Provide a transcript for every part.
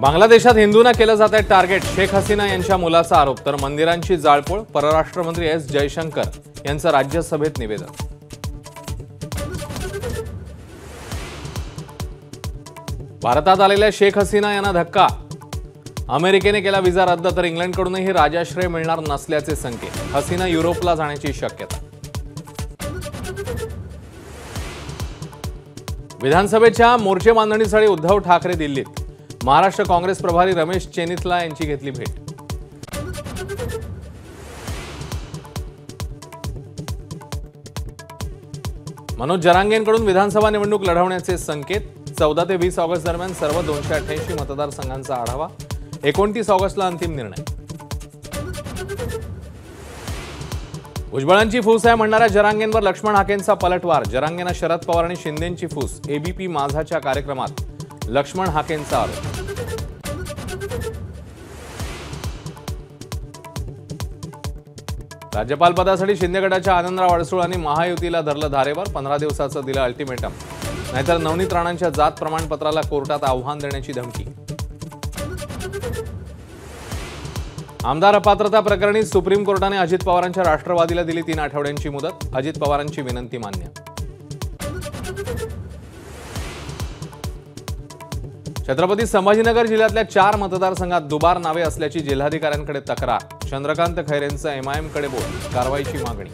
बांगलादेशात हिंदूंना केलं जात आहे टार्गेट। शेख हसीना यांच्या मुलाचा आरोप तर मंदिरांची जाळपोळ। परराष्ट्र मंत्री एस जयशंकर यांचं राज्यसभेत निवेदन। भारतात आलेल्या शेख हसीना यांना धक्का। अमेरिकेने केला विजा रद्द तर इंग्लंडकडूनही राजाश्रय मिळणार नसल्याचे संकेत। हसीना युरोपला जाण्याची शक्यता। विधानसभेच्या मोर्चे बांधणीसाठी उद्धव ठाकरे दिल्लीत। महाराष्ट्र काँग्रेस प्रभारी रमेश चेनिथला यांची घेतली भेट। मनोज जरांगेंकडून विधानसभा निवडणूक लढवण्याचे संकेत। 14 ते 20 ऑगस्ट दरम्यान सर्व 288 मतदारसंघांचा आढावा। 29 ऑगस्टला अंतिम निर्णय। भुजबळांची फूस आहे म्हणणाऱ्या जरांगेंवर लक्ष्मण हाकेंचा पलटवार। जरांगेंना शरद पवार आणि शिंदेंची फूस। एबीपी माझाच्या कार्यक्रमात लक्ष्मण हाकेंचा आरोप। राज्यपाल पदासाठी शिंदे गटाच्या आनंदराव अडसूळांनी महायुतीला धरलं धारेवर। 15 दिवसाचं दिलं अल्टिमेटम, नाहीतर नवनीत राणांच्या जात प्रमाणपत्राला कोर्टात आव्हान देण्याची धमकी। आमदार अपात्रता प्रकरणी सुप्रीम कोर्टाने अजित पवारांच्या राष्ट्रवादीला दिली 3 आठवड्यांची मुदत। अजित पवारांची विनंती मान्य। छत्रपती संभाजीनगर जिल्ह्यातल्या 4 मतदारसंघात दुबार नावे असल्याची जिल्हाधिकाऱ्यांकडे तक्रार। चंद्रकांत खैरेंचं एमआयएम कडे बोल, कारवाईची मागणी।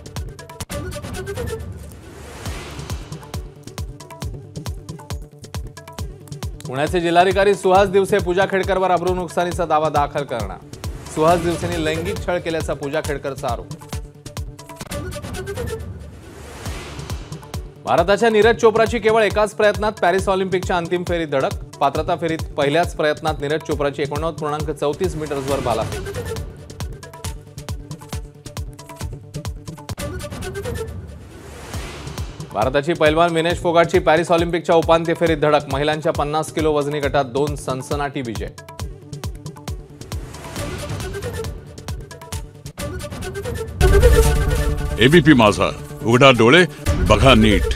पुण्याचे जिल्हाधिकारी सुहास दिवसे पूजा खेडकरवर अब्रू नुकसानीचा दावा दाखल करणार। सुहास दिवसेंनी लैंगिक छळ केल्याचा पूजा खेडकरचा आरोप। भारताच्या नीरज चोप्राची केवळ एकाच प्रयत्नात पॅरिस ऑलिम्पिकच्या अंतिम फेरीत धडक। पात्रता फेरीत पहिल्याच प्रयत्नात नीरज चोप्राची 89.34 मीटर्सवर भालाफेक। भारताची पैलवान विनेश फोगाटची पॅरिस ऑलिम्पिकच्या उपांत्य फेरीत धडक। महिलांच्या 50 किलो वजनी गटात 2 सनसनाटी विजय। एबीपी माझा, उघडा डोळे बघा नीट।